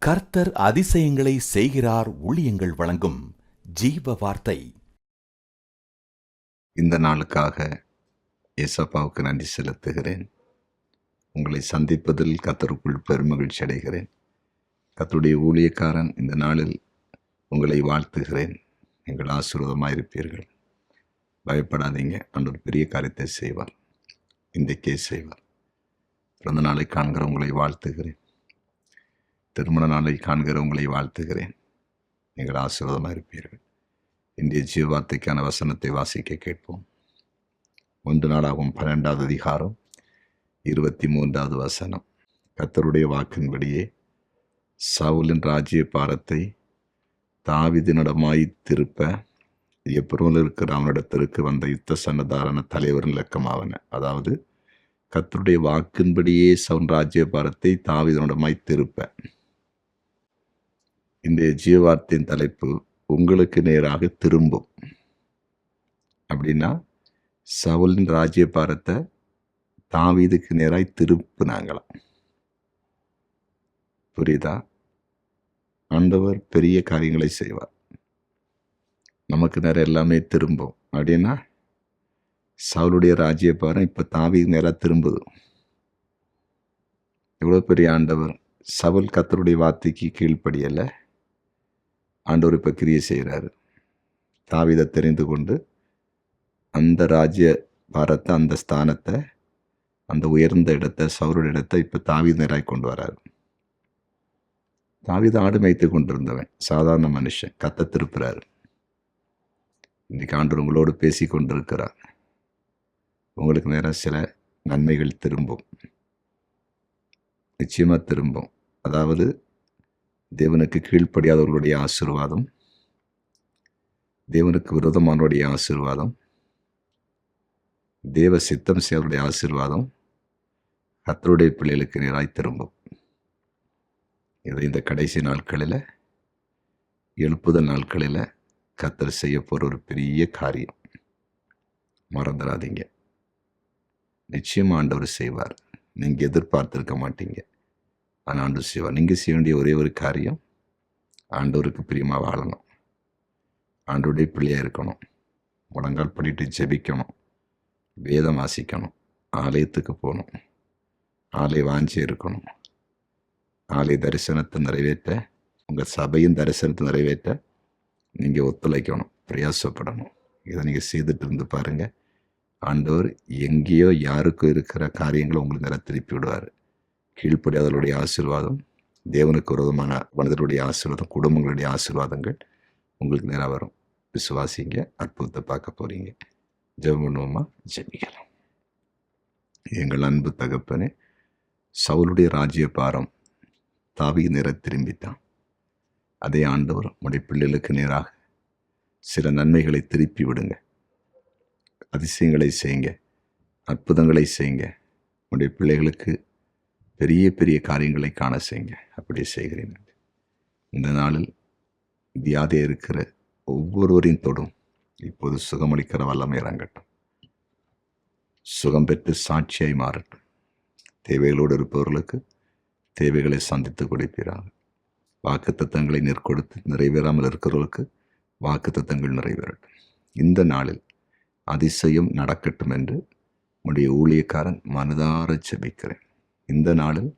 கர்த்தர் அதிசயங்களை செய்கிறார். ஊழியங்கள் வழங்கும் ஜீவ வார்த்தை. இந்த நாளுக்காக ஏசப்பாவுக்கு நன்றி செலுத்துகிறேன். உங்களை சந்திப்பதில் கர்த்தருக்குள் பெருமகிழ்ச்சி அடைகிறேன். கர்த்தருடைய ஊழியக்காரன் இந்த நாளில் உங்களை வாழ்த்துகிறேன். நீங்கள் ஆசீர்வாதமாயிருப்பீர்கள். பயப்படாதீங்க. ஆண்டவர் பெரிய காரியத்தை செய்வார். இன்றைக்கே செய்வார். பிறந்த நாளை காண்கிற உங்களை வாழ்த்துகிறேன். திருமண நாளை காண்கிற உங்களை வாழ்த்துகிறேன். நீங்கள் ஆசீர்வாதமாக இருப்பீர்கள். இன்றைய ஜீவார்த்தைக்கான வசனத்தை வாசிக்க கேட்போம். 1 நாளாகும் 12வது அதிகாரம் 23வது வசனம். கர்த்தருடைய வாக்கின்படியே சவுலின் ராஜ்ய பாரத்தை தாவீதினிடமாய் திருப்ப எப்ரோனில் இருக்கிற அவனிடத்திற்கு வந்த யுத்த சன்னதாரான தலைவரின் இலக்கமாவன. அதாவது கர்த்தருடைய வாக்கின்படியே சவுல் ராஜ்ய பாரத்தை தாவீதினிடமாய் திருப்ப. இன்றைய ஜீவார்த்தையின் தலைப்பு உங்களுக்கு நேராக திரும்பும். அப்படின்னா சவுலின் ராஜ்யபாரத்தை தாவீதுக்கு நேராக திருப்பினாங்களாம். புரியுதா? ஆண்டவர் பெரிய காரியங்களை செய்வார். நமக்கு நேரம் எல்லாமே திரும்பும். அப்படின்னா சவுலுடைய ராஜ்யபாரம் இப்போ தாவீது நேராக திரும்புது. எவ்வளோ பெரிய ஆண்டவர்! சவுல் கர்த்தருடைய வார்த்தைக்கு கீழ்ப்படியலை. ஆண்டவர் இப்போ கிரியை செய்கிறாரு. தாவீதை தெரிந்து கொண்டு அந்த ராஜ்ய பாரத்தை, அந்த ஸ்தானத்தை, அந்த உயர்ந்த இடத்தை, சவுலுடைய இடத்தை இப்போ தாவீது நேராக கொண்டு வராரு. தாவீது ஆடு மேய்த்து கொண்டிருந்தவன், சாதாரண மனுஷன். கர்த்தர் திருப்புறாரு. இன்றைக்கு ஆண்டவர் உங்களோடு பேசி கொண்டிருக்கிறார். உங்களுக்கு நேரம் சில நன்மைகள் திரும்பும். நிச்சயமாக திரும்பும். அதாவது தேவனுக்கு கீழ்ப்படியாதவர்களுடைய ஆசீர்வாதம், தேவனுக்கு விரோதமானவருடைய ஆசீர்வாதம், தேவ சித்தம் செய்வருடைய ஆசீர்வாதம் கர்த்தருடைய பிள்ளைகளுக்கு நேராய் திரும்பும். இதை இந்த கடைசி நாட்களில், எழுப்புதல் நாட்களில் கர்த்தர் செய்ய போகிற ஒரு பெரிய காரியம். மறந்துடாதீங்க. நிச்சயமாக ஆண்டவர் செய்வார். நீங்கள் எதிர்பார்த்துருக்க மாட்டீங்க. ஆனால் ஆண்டவர் செய்வார். நீங்கள் செய்ய வேண்டிய ஒரே ஒரு காரியம், ஆண்டவருக்கு பிரியமாக வாழணும். ஆண்டவருடைய பிள்ளையாக இருக்கணும். முழங்கால் பண்ணிட்டு ஜெபிக்கணும். வேதம் வாசிக்கணும். ஆலயத்துக்கு போகணும். ஆலய வாஞ்சி இருக்கணும். ஆலய தரிசனத்தை நிறைவேற்ற, உங்கள் சபையின் தரிசனத்தை நிறைவேற்ற நீங்கள் ஒத்துழைக்கணும், பிரயாசப்படணும். இதை நீங்கள் செய்துட்டு இருந்து பாருங்கள். ஆண்டவர் எங்கேயோ யாருக்கும் இருக்கிற காரியங்களை உங்களுக்கு நேரம் திருப்பி விடுவார். கீழ்ப்படியாதவர்களுடைய ஆசீர்வாதம், தேவனுக்கு விரோதமான மனிதர்களுடைய ஆசீர்வாதம், குடும்பங்களுடைய ஆசீர்வாதங்கள் உங்களுக்கு நேராக வரும். விசுவாசிங்க. அற்புதத்தை பார்க்க போகிறீங்க. ஜெபம் பண்ணுவோமா? ஜெபிக்கலாம். எங்கள் அன்பு தகப்பனே, சவுலுடைய ராஜ்ய பாரம் தாவீது நேராக திரும்பித்தான். அதே ஆண்டவர் உடைய பிள்ளைகளுக்கு நேராக சில நன்மைகளை திருப்பி விடுங்க. அதிசயங்களை செய்யுங்க. அற்புதங்களை செய்யுங்க. உடைய பிள்ளைகளுக்கு பெரிய பெரிய காரியங்களை காண செய்யுங்க. அப்படியே செய்கிறேன். இந்த நாளில் வியாதியாக இருக்கிற ஒவ்வொருவரையும் தொடும். இப்போது சுகமளிக்கிற வல்லமை இறங்கட்டும். சுகம் பெற்று சாட்சியாய் மாறட்டும். தேவைகளோடு இருப்பவர்களுக்கு தேவைகளை சந்தித்து கொடுப்பீராக. வாக்கு தத்தங்களை நெற்கொடுத்து நிறைவேறாமல் இருக்கிறவர்களுக்கு வாக்கு தத்தங்கள் நிறைவேறட்டும். இந்த நாளில் அதிசயம் நடக்கட்டும் என்று உடைய ஊழியக்காரன் மனதார ஜெபிக்கிறேன். இந்த நாளில்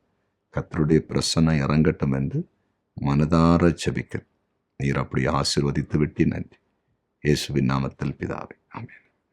கர்த்தருடைய பிரசன்னம் இறங்கட்டும் என்று மனதார ஜெபிக்கிறேன். நீர் அப்படி ஆசீர்வதித்து விட்டு நன்றி. இயேசுவின் நாமத்தில் பிதாவே, ஆமென்.